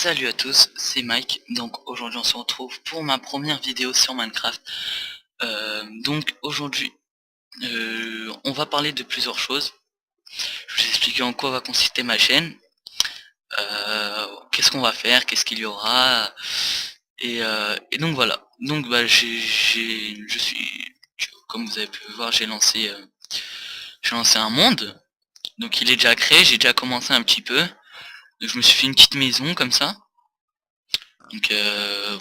Salut à tous, c'est Mike. Donc aujourd'hui on se retrouve pour ma première vidéo sur Minecraft. Donc aujourd'hui on va parler de plusieurs choses. Je vais vous expliquer en quoi va consister ma chaîne. Qu'est-ce qu'on va faire, qu'est-ce qu'il y aura. Et donc voilà. Donc bah comme vous avez pu voir, j'ai lancé un monde. Donc il est déjà créé, j'ai déjà commencé un petit peu. Donc je me suis fait une petite maison comme ça. Donc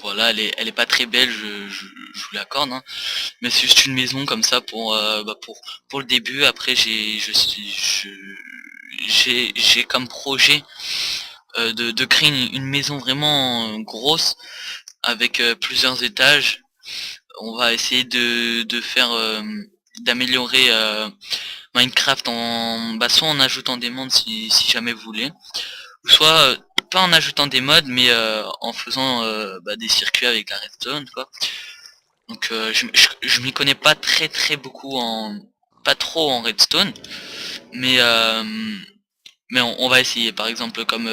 voilà, elle est pas très belle, je vous l'accorde, hein. Mais c'est juste une maison comme ça pour le début. Après j'ai comme projet de créer une maison vraiment grosse avec plusieurs étages. On va essayer de faire d'améliorer Minecraft soit en ajoutant des mondes si jamais vous voulez, ou soit pas en ajoutant des mods mais en faisant des circuits avec la redstone quoi. Donc je m'y connais pas très beaucoup pas trop en redstone, mais on va essayer par exemple comme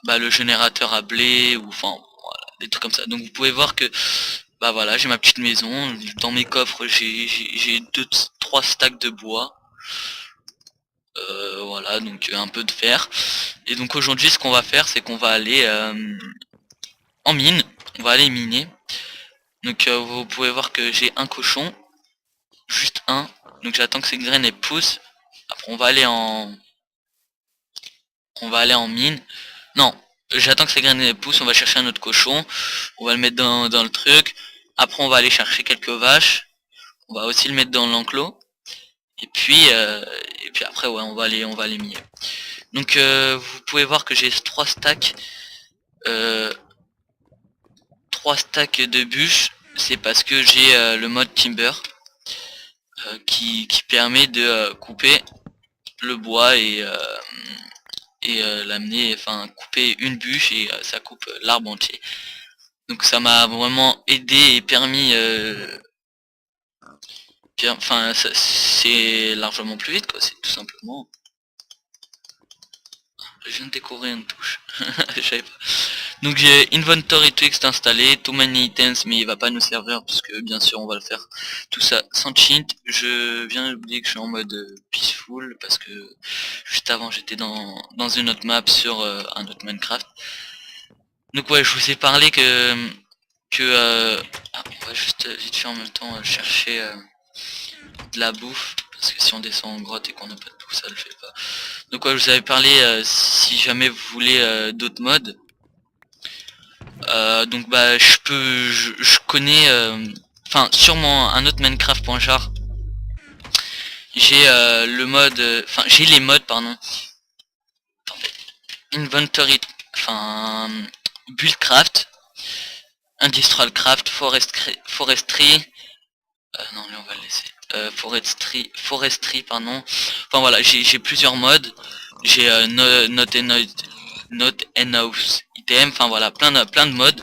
le générateur à blé ou enfin voilà, des trucs comme ça. Donc vous pouvez voir que voilà, j'ai ma petite maison, dans mes coffres j'ai 2-3 stacks de bois. Voilà, donc un peu de fer. Et donc aujourd'hui ce qu'on va faire c'est qu'on va aller en mine, on va aller miner. Donc vous pouvez voir que j'ai un cochon, juste un. Donc j'attends que ces graines elles poussent. Après on va aller en mine. Non, j'attends que ces graines elles poussent, on va chercher un autre cochon, on va le mettre dans le truc. Après on va aller chercher quelques vaches, on va aussi le mettre dans l'enclos. Et puis après ouais on va aller miner. Donc vous pouvez voir que j'ai 3 stacks de bûches. C'est parce que j'ai le mode Timber qui permet de couper le bois et l'amener, enfin couper une bûche et ça coupe l'arbre entier. Donc ça m'a vraiment aidé et permis, enfin c'est largement plus vite quoi, c'est tout simplement. Je viens de découvrir une touche, je savais pas. Donc j'ai Inventory Text installé, Too Many Items, mais il va pas nous servir puisque bien sûr on va le faire tout ça sans cheat. Je viens d'oublier que je suis en mode peaceful parce que juste avant j'étais dans une autre map sur un autre Minecraft. Donc ouais, je vous ai parlé on va juste vite fait en même temps chercher de la bouffe parce que si on descend en grotte et qu'on n'a pas de bouffe ça le fait pas. Donc ouais, je vous avais parlé si jamais vous voulez d'autres mods. Donc je connais enfin sûrement un autre Minecraft.jar. J'ai le mode enfin j'ai les modes pardon. Attendez. Inventory, enfin Buildcraft, Industrial Craft, Forestry, non lui on va le laisser. Forestry pardon. Enfin voilà, j'ai plusieurs modes. J'ai Not Enough Item, enfin voilà, plein de modes.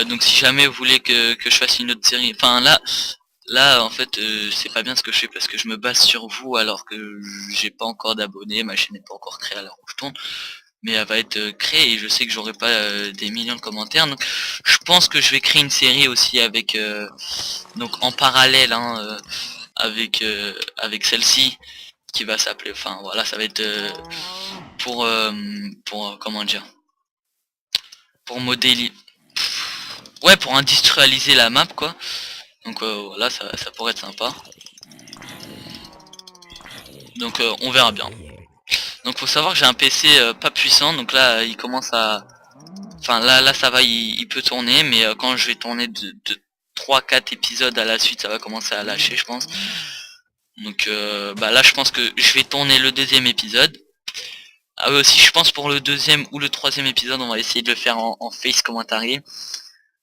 Donc si jamais vous voulez que je fasse une autre série, enfin là en fait c'est pas bien ce que je fais parce que je me base sur vous alors que j'ai pas encore d'abonnés, ma chaîne n'est pas encore créée à l'heure où je tourne, mais elle va être créée et je sais que j'aurai pas des millions de commentaires, donc je pense que je vais créer une série aussi avec donc en parallèle hein, avec celle-ci qui va s'appeler, enfin voilà, ça va être comment dire, pour modéliser, ouais, pour industrialiser la map quoi. Donc voilà, ça pourrait être sympa. Donc on verra bien. Donc faut savoir que j'ai un PC pas puissant, donc là il commence à, enfin là ça va, il peut tourner, mais quand je vais tourner de 3-4 épisodes à la suite, ça va commencer à lâcher je pense. Donc là je pense que je vais tourner le deuxième épisode. Ah oui aussi je pense pour le deuxième ou le troisième épisode on va essayer de le faire en face commentary.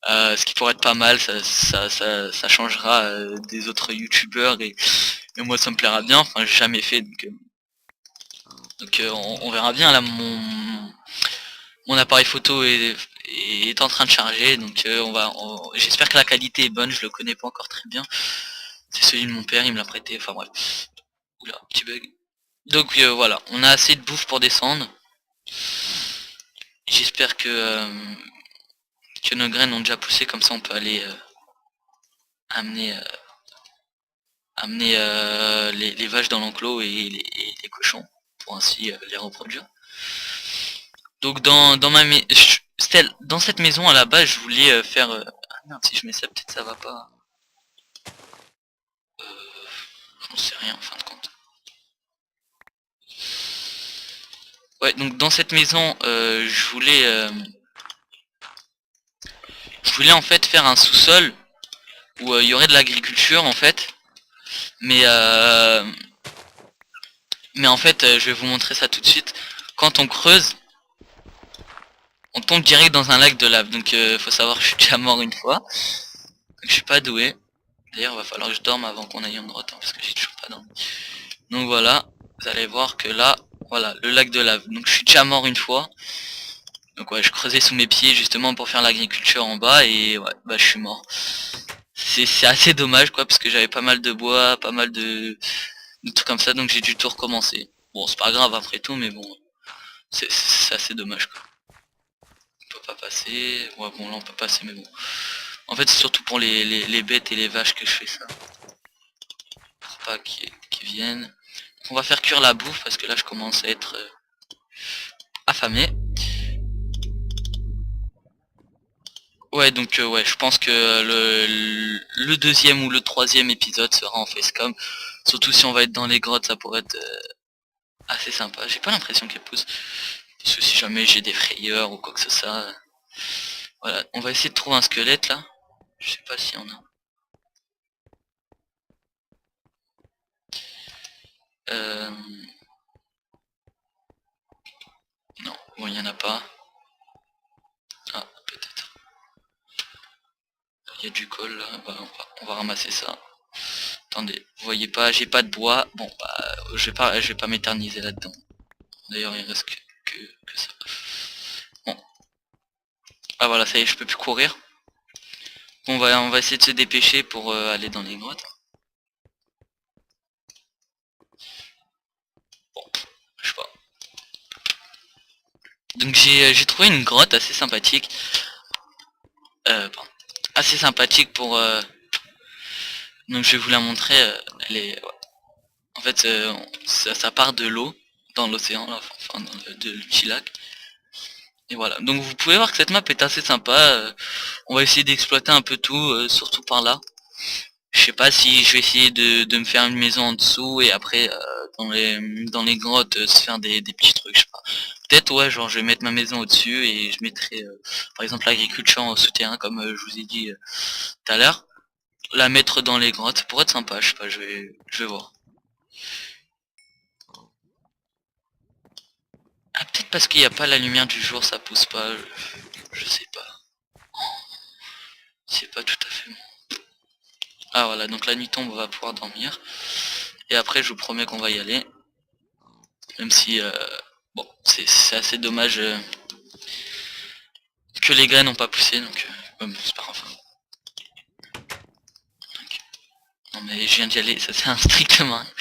Ce qui pourrait être pas mal, ça changera des autres youtubeurs et moi ça me plaira bien, enfin j'ai jamais fait donc on verra bien là mon appareil photo est en train de charger donc j'espère que la qualité est bonne, je le connais pas encore très bien. C'est celui de mon père, il me l'a prêté, enfin bref. Oula, petit bug. Donc voilà, on a assez de bouffe pour descendre. j'espère que nos graines ont déjà poussé, comme ça on peut aller amener les vaches dans l'enclos et les cochons pour ainsi les reproduire. Donc dans cette maison à la base je voulais faire ah merde, si je mets ça peut-être ça va pas. J'en sais rien en fin de compte. Ouais, donc dans cette maison je voulais en fait faire un sous-sol où il y aurait de l'agriculture en fait, mais euh, mais en fait je vais vous montrer ça tout de suite. Quand on creuse, on tombe direct dans un lac de lave, donc faut savoir que je suis déjà mort une fois, donc je suis pas doué. D'ailleurs va falloir que je dorme avant qu'on aille en grotte, hein, parce que j'ai toujours pas dormi. Donc voilà, vous allez voir que là, voilà, le lac de lave. Donc je suis déjà mort une fois. Donc ouais, je creusais sous mes pieds justement pour faire l'agriculture en bas et ouais, bah je suis mort. C'est assez dommage quoi, parce que j'avais pas mal de bois, pas mal de trucs comme ça, donc j'ai dû tout recommencer. Bon, c'est pas grave après tout, mais bon, c'est assez dommage quoi. On peut pas passer, ouais bon là on peut passer, mais bon. En fait c'est surtout pour les bêtes et les vaches que je fais ça. Pour pas qu'ils viennent. On va faire cuire la bouffe parce que là je commence à être affamé. Ouais, donc ouais, je pense que le deuxième ou le troisième épisode sera en facecam. Surtout si on va être dans les grottes, ça pourrait être assez sympa. J'ai pas l'impression qu'elle pousse. Parce que si jamais j'ai des frayeurs ou quoi que ce soit. Voilà, on va essayer de trouver un squelette là. Je sais pas s'il y en a. Euh... Non, bon, il y en a pas. Ah, peut-être. Il y a du col là. Bah, on va ramasser ça. Attendez, vous voyez pas, j'ai pas de bois. Bon, bah, je vais pas m'éterniser là-dedans. D'ailleurs, il reste que ça. Bon. Ah voilà, ça y est, je peux plus courir. Bon, on va essayer de se dépêcher pour aller dans les grottes. Bon, je sais pas. Donc j'ai trouvé une grotte assez sympathique. Pardon. Assez sympathique pour... Donc je vais vous la montrer. Elle est... ouais. En fait, ça part de l'eau, dans l'océan, enfin de le petit lac. Et voilà. Donc vous pouvez voir que cette map est assez sympa. On va essayer d'exploiter un peu tout, surtout par là. Je sais pas si je vais essayer de me faire une maison en dessous et après dans les grottes se faire des petits trucs, je sais pas. Peut-être ouais, genre je vais mettre ma maison au-dessus et je mettrai par exemple l'agriculture en souterrain comme je vous ai dit tout à l'heure. La mettre dans les grottes, ça pourrait être sympa, je sais pas, je vais voir. Ah peut-être parce qu'il n'y a pas la lumière du jour, ça pousse pas, je sais pas. C'est pas tout à fait bon. Ah voilà, donc la nuit tombe, on va pouvoir dormir. Et après je vous promets qu'on va y aller. Même si bon, c'est assez dommage que les graines n'ont pas poussé, donc bon, c'est pas grave. Donc, non mais je viens d'y aller, ça sert strictement rien.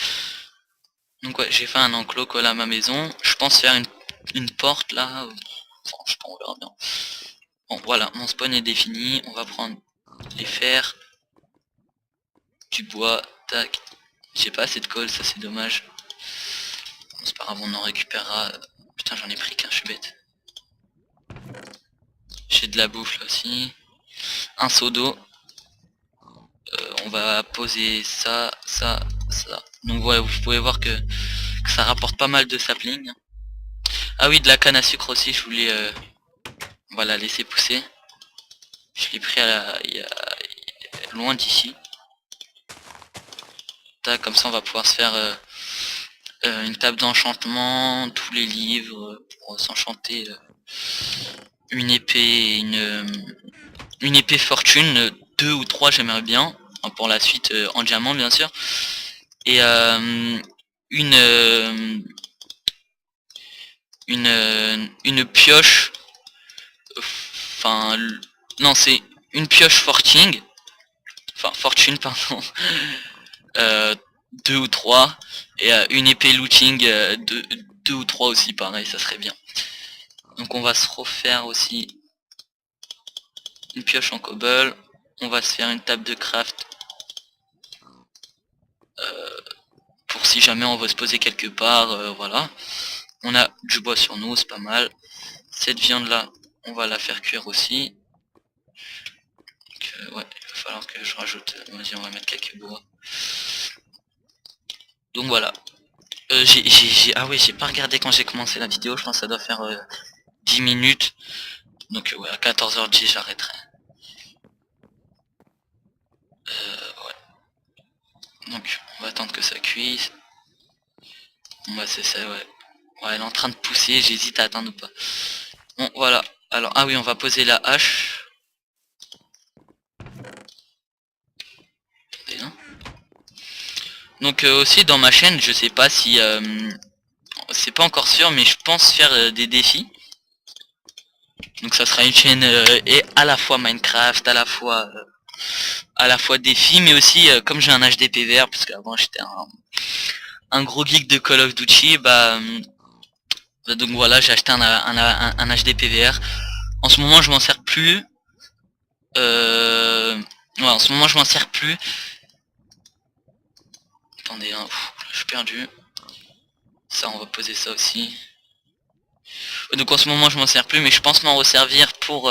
Donc ouais, j'ai fait un enclos collé à ma maison. Je pense faire une porte là. Enfin, je sais pas, on verra bien. Bon voilà, mon spawn est défini. On va prendre les fers, du bois, tac. J'ai pas assez de colle, ça c'est dommage. Bon, c'est pas grave, on en récupérera. Putain, j'en ai pris qu'un, je suis bête. J'ai de la bouffe là aussi. Un seau d'eau. On va poser ça, ça, ça. Donc ouais, vous pouvez voir que ça rapporte pas mal de sapling. Ah oui, de la canne à sucre aussi, je voulais voilà, laisser pousser. Je l'ai pris loin d'ici. Comme ça on va pouvoir se faire une table d'enchantement, tous les livres pour s'enchanter une épée, une épée fortune, deux ou trois j'aimerais bien, hein, pour la suite en diamant bien sûr. Et une euh, une pioche, enfin non c'est une pioche fortune, enfin fortune pardon, euh, deux ou trois, et une épée looting deux ou trois aussi pareil, ça serait bien. Donc on va se refaire aussi une pioche en cobble. On va se faire une table de craft pour si jamais on veut se poser quelque part, voilà. On a du bois sur nous, c'est pas mal. Cette viande là, on va la faire cuire aussi. Donc, ouais, il va falloir que je rajoute, vas-y on va mettre quelques bois. Donc voilà. Ah oui, j'ai pas regardé quand j'ai commencé la vidéo, je pense que ça doit faire 10 minutes. Donc ouais, à 14h10 j'arrêterai. Ouais. Donc on va attendre que ça cuise. Bah c'est ça, ouais. Ouais, elle est en train de pousser, j'hésite à attendre ou pas. Bon, voilà. Alors, ah oui, on va poser la hache. Attendez, hein. Donc aussi dans ma chaîne, je sais pas si... c'est pas encore sûr, mais je pense faire des défis. Donc ça sera une chaîne et à la fois Minecraft, à la fois défis, mais aussi comme j'ai un HDP vert, parce qu'avant j'étais un gros geek de Call of Duty, donc voilà, j'ai acheté un HDP VR. En ce moment je m'en sers plus. Ouais, en ce moment je m'en sers plus. Attendez, hein, je suis perdu. Ça, on va poser ça aussi. Donc en ce moment je m'en sers plus, mais je pense m'en resservir pour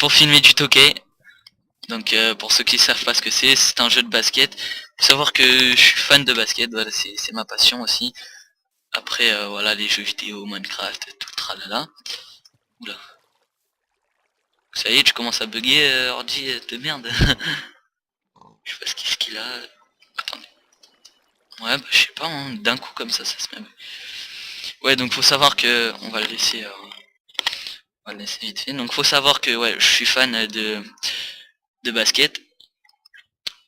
filmer du Toquet. Donc pour ceux qui savent pas ce que c'est un jeu de basket. Faut savoir que je suis fan de basket, voilà, c'est ma passion aussi. Après voilà, les jeux vidéo, Minecraft, tout le tralala. Oula. Ça y est, tu commences à bugger, ordi de merde. Je sais pas ce qu'il a. Attendez. Ouais, bah je sais pas, hein, d'un coup comme ça se met. Ouais, donc faut savoir que on va le laisser. On va le laisser vite fait. Donc faut savoir que ouais, je suis fan de basket.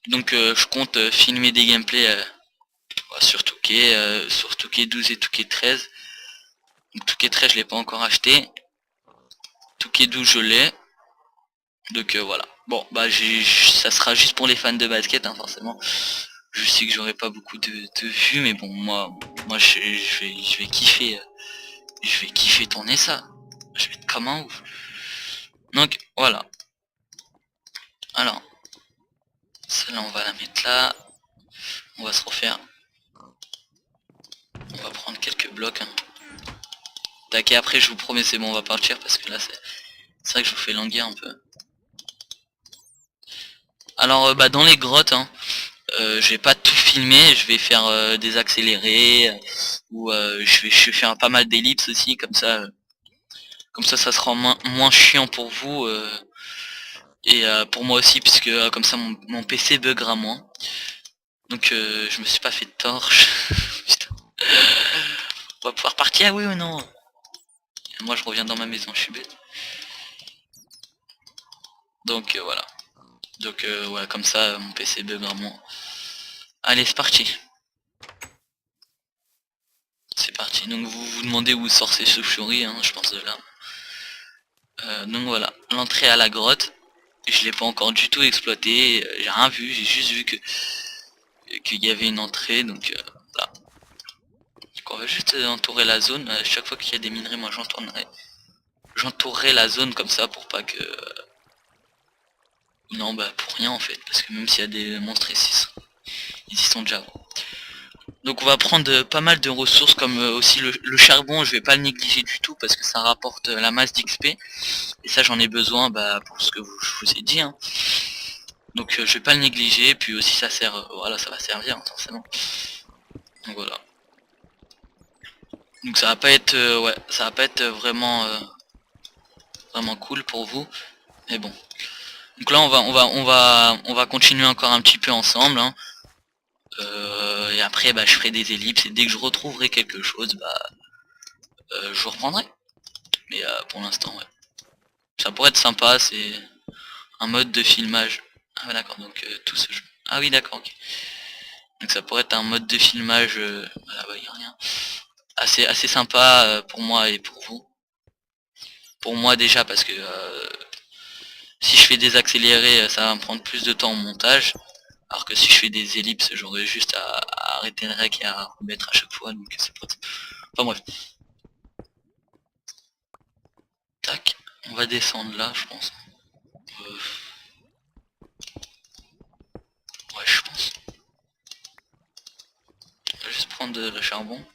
Donc je compte filmer des gameplays sur Touquet 12 et Touquet 13. Donc Touquet 13 je l'ai pas encore acheté. Touquet 12 je l'ai. Donc voilà. Bon bah ça sera juste pour les fans de basket hein, forcément. Je sais que j'aurai pas beaucoup de vues mais bon moi je vais kiffer. Je vais kiffer tourner ça. Je vais être comme un ouf. Donc voilà. Alors, celle-là on va la mettre là. On va se refaire. On va prendre quelques blocs. Hein. Tac, et après je vous promets c'est bon on va partir parce que là c'est vrai que je vous fais languir un peu. Alors bah dans les grottes hein, je vais pas tout filmer, je vais faire des accélérés ou je vais faire pas mal d'ellipses aussi comme ça sera moins chiant pour vous et pour moi aussi puisque comme ça mon PC buggera moins. Donc je me suis pas fait de torche. Putain. On va pouvoir partir oui ou non? Moi je reviens dans ma maison, je suis bête. Donc voilà. Donc ouais comme ça mon PC buggera moins. Allez c'est parti. C'est parti. Donc vous vous demandez où sort ces chauves-souris, hein, je pense de là. Donc voilà, l'entrée à la grotte. Je l'ai pas encore du tout exploité, j'ai rien vu, j'ai juste vu que qu'il y avait une entrée, donc là. Donc on va juste entourer la zone. À chaque fois qu'il y a des minerais, moi j'entourerai la zone comme ça pour pas que. Non bah pour rien en fait, parce que même s'il y a des monstres ici, ils y sont déjà. Donc on va prendre pas mal de ressources comme aussi le charbon, je vais pas le négliger du tout parce que ça rapporte la masse d'XP. Et ça j'en ai besoin pour ce que je vous ai dit. Hein. Donc je vais pas le négliger, puis aussi ça sert, voilà ça va servir hein, forcément. Donc voilà. Donc ça va pas être, ouais, ça va pas être vraiment cool pour vous. Mais bon. Donc là on va continuer encore un petit peu ensemble. Hein. Et après bah, je ferai des ellipses et dès que je retrouverai quelque chose, je vous reprendrai. Mais pour l'instant ouais. Ça pourrait être sympa, c'est un mode de filmage. Ah ouais, d'accord, donc tout ce jeu. Ah oui d'accord, ok. Donc ça pourrait être un mode de filmage, ah bah y a rien. Assez sympa pour moi et pour vous. Pour moi déjà parce que si je fais des accélérés ça va me prendre plus de temps au montage. Alors que si je fais des ellipses j'aurais juste à arrêter le rec et à remettre à chaque fois. Donc c'est pas. Enfin bref. tac, on va descendre là, je pense. Ouais, je pense. On va juste prendre le charbon.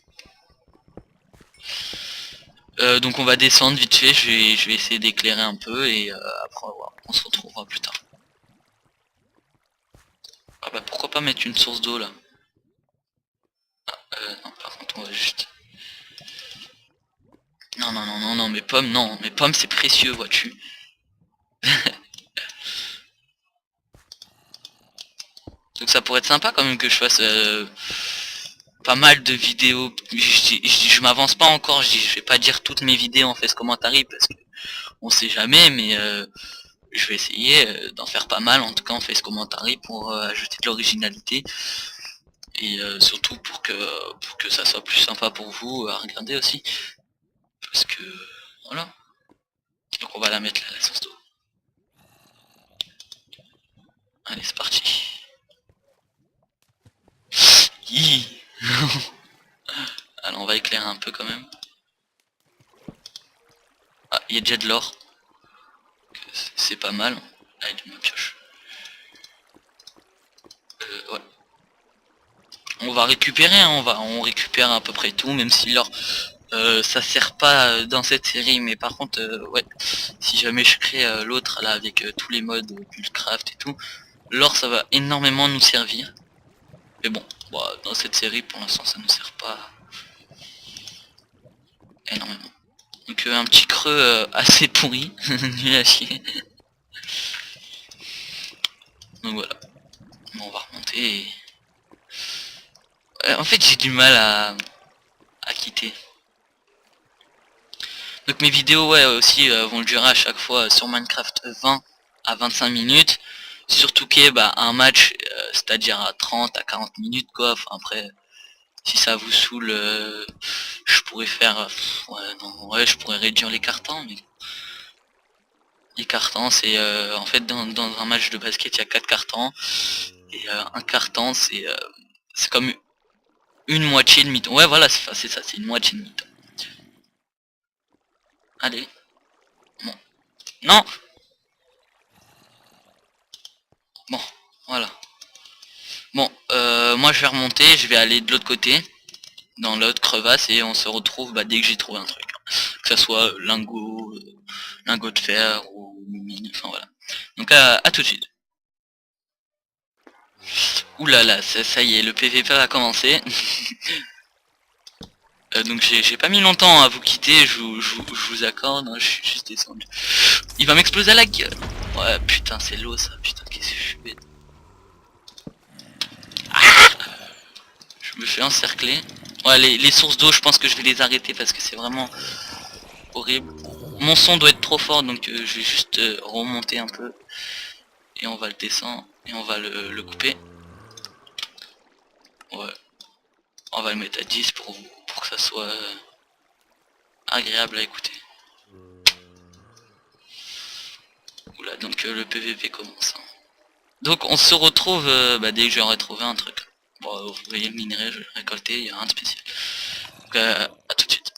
Donc on va descendre vite fait, je vais essayer d'éclairer un peu et après on se retrouvera plus tard. Ah bah pourquoi pas mettre une source d'eau là. Non par contre on va juste... Non non non non non, mes pommes non, mes pommes c'est précieux, vois-tu. Donc ça pourrait être sympa quand même que je fasse pas mal de vidéos. Je m'avance pas encore, je vais pas dire toutes mes vidéos en face commentary parce que on sait jamais, mais je vais essayer d'en faire pas mal en tout cas en face commentary pour ajouter de l'originalité et surtout pour que ça soit plus sympa pour vous à regarder aussi parce que voilà. Donc on va la mettre là, la source d'eau. Allez c'est parti. Alors on va éclairer un peu quand même. Ah, il y a déjà de l'or. C'est pas mal. Allez, de ma pioche. Ouais. On va récupérer, hein, on récupère à peu près tout, même si l'or ça sert pas dans cette série, mais par contre ouais, si jamais je crée l'autre là avec tous les modes Buildcraft et tout, l'or ça va énormément nous servir. Mais bon, dans cette série pour l'instant ça nous sert pas énormément. Donc un petit creux assez pourri, nul à chier. Donc voilà, bon, on va remonter et... en fait j'ai du mal à quitter. Donc mes vidéos ouais aussi vont durer à chaque fois sur Minecraft 20 à 25 minutes. Surtout qu'il bah, un match, c'est-à-dire à 30 à 40 minutes quoi. Enfin après, si ça vous saoule, je pourrais faire... ouais, non, ouais, je pourrais réduire les cartons, mais... Les cartons c'est... en fait dans un match de basket il y a 4 cartons. Et un carton c'est comme une moitié de mi-temps. Ouais voilà c'est ça, c'est une moitié de mi-temps. Allez. Bon. Non. Bon, voilà. Bon, moi je vais remonter, je vais aller de l'autre côté, dans l'autre crevasse, et on se retrouve dès que j'ai trouvé un truc. Que ça soit lingot de fer ou mine, enfin voilà. Donc à tout de suite. Ouh là là, ça y est, le PVP va commencer. Donc j'ai pas mis longtemps à vous quitter, je vous accorde, hein, je suis juste descendu. Il va m'exploser à la gueule. Ouais putain c'est l'eau ça, putain qu'est-ce que je suis bête. Je me fais encercler. Ouais les sources d'eau je pense que je vais les arrêter parce que c'est vraiment horrible. Mon son doit être trop fort donc je vais juste remonter un peu. Et on va le descendre et on va le couper. Ouais. On va le mettre à 10 pour que ça soit agréable à écouter. Oula donc le PVP commence. Hein. Donc on se retrouve dès que j'aurai trouvé un truc. Bon vous voyez le minerai, je l'ai récolté, il y a rien de spécial. Donc à tout de suite.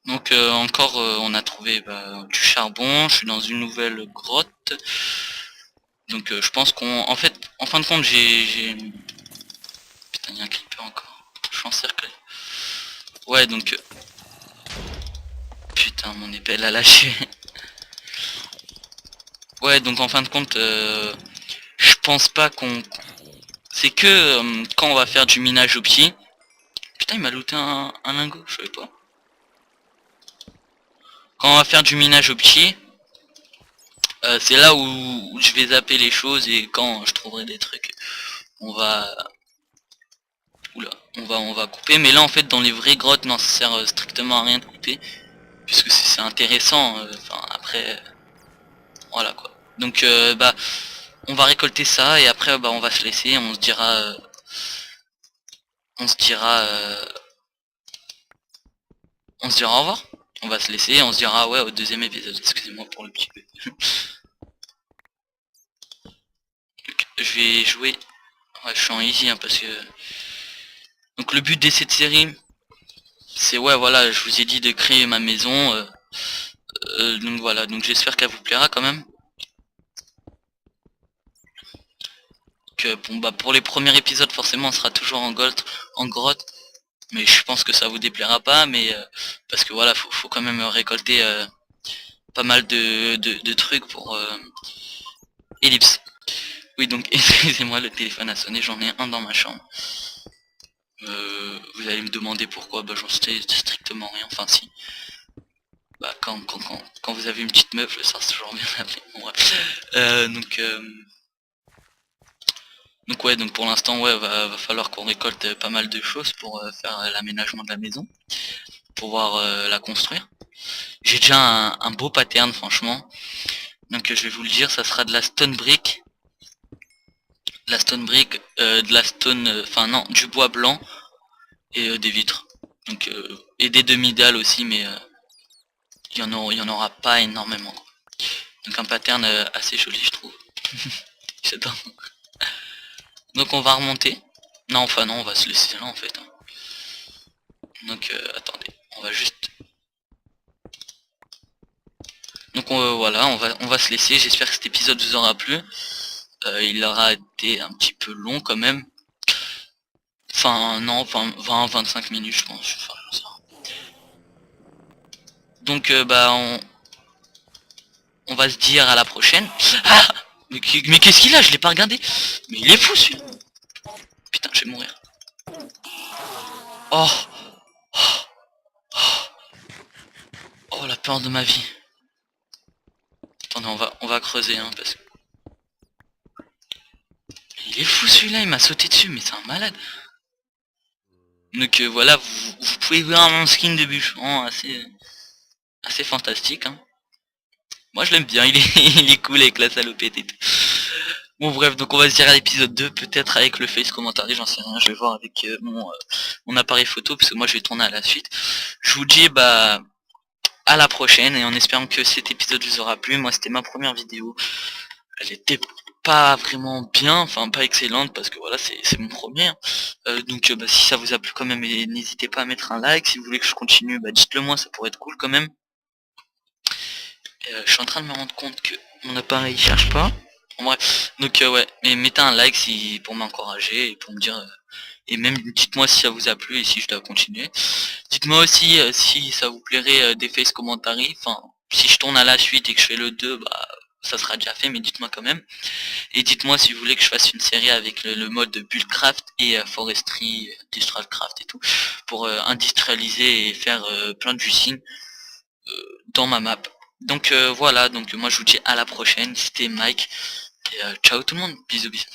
Donc encore on a trouvé du charbon, je suis dans une nouvelle grotte. Donc je pense en fin de compte j'ai... Putain il y a un creeper encore. Je suis encerclé. Ouais donc... Putain mon épée elle a lâché. Ouais donc en fin de compte je pense pas qu'on... C'est que quand on va faire du minage au pied. Putain il m'a looté un lingot, je savais pas. Quand on va faire du minage au pied, c'est là où je vais zapper les choses et quand je trouverai des trucs, on va... Oula, on va couper. Mais là en fait dans les vraies grottes, non ça sert strictement à rien de couper. Puisque c'est intéressant, enfin après... voilà quoi. Donc on va récolter ça et après on va se laisser, on se dira... on se dira... on se dira au revoir. On va se laisser, on se dira ouais au deuxième épisode. Excusez-moi pour le petit peu. Je vais jouer... Ouais je suis en easy hein, parce que... Donc le but de cette série, c'est ouais voilà, je vous ai dit de créer ma maison. Donc voilà, donc j'espère qu'elle vous plaira quand même. Que bon bah pour les premiers épisodes forcément on sera toujours en grotte, mais je pense que ça vous déplaira pas, mais parce que voilà, faut quand même récolter pas mal de trucs pour Ellipse. Oui donc excusez-moi, le téléphone a sonné, j'en ai un dans ma chambre. Vous allez me demander pourquoi, bah j'en sais strictement rien, enfin si. Bah quand vous avez une petite meuf, ça c'est toujours bien appelé. Bon, ouais. Donc ouais, donc pour l'instant ouais va falloir qu'on récolte pas mal de choses pour faire l'aménagement de la maison, pouvoir la construire. J'ai déjà un beau pattern franchement. Donc je vais vous le dire, ça sera de la stone brick. La stone brick, de la stone, enfin non, du bois blanc et des vitres. Donc et des demi-dalles aussi, mais il y en aura pas énormément. Donc un pattern assez joli je trouve. J'adore. Donc on va remonter. Non enfin non, on va se laisser là en fait. Donc attendez, on va juste. Donc voilà, on va se laisser. J'espère que cet épisode vous aura plu. Il aura été un petit peu long quand même. Enfin non, 20-25 minutes je pense. Enfin, ça. Donc bah on va se dire à la prochaine. Ah, mais qu'est-ce qu'il a? Je l'ai pas regardé. Mais il est fou celui-là. Putain, je vais mourir. Oh, oh la peur de ma vie. Attendez, on va creuser hein, parce que il est fou celui-là. Il m'a sauté dessus, mais c'est un malade. Donc voilà, vous pouvez voir mon skin de bûcheron assez fantastique. Hein. Moi je l'aime bien, il est cool avec la salopette et tout. Bon bref, donc on va se dire à l'épisode 2, peut-être avec le face commentaire, j'en sais rien, je vais voir avec mon appareil photo, parce que moi je vais tourner à la suite. Je vous dis bah à la prochaine, et en espérant que cet épisode vous aura plu. Moi c'était ma première vidéo, elle était pas vraiment bien, enfin pas excellente, parce que voilà, c'est mon premier. Donc bah, si ça vous a plu quand même, n'hésitez pas à mettre un like, si vous voulez que je continue, bah dites-le moi, ça pourrait être cool quand même. Je suis en train de me rendre compte que mon appareil cherche pas. En bref, donc ouais, mais mettez un like si pour m'encourager et pour me dire et même dites-moi si ça vous a plu et si je dois continuer. Dites-moi aussi si ça vous plairait des face commentaires. Enfin, si je tourne à la suite et que je fais le 2, bah ça sera déjà fait, mais dites-moi quand même. Et dites-moi si vous voulez que je fasse une série avec le mode buildcraft et forestry, industrialcraft et tout, pour industrialiser et faire plein d'usines dans ma map. Donc voilà, donc moi je vous dis à la prochaine, c'était Mike, et ciao tout le monde, bisous bisous.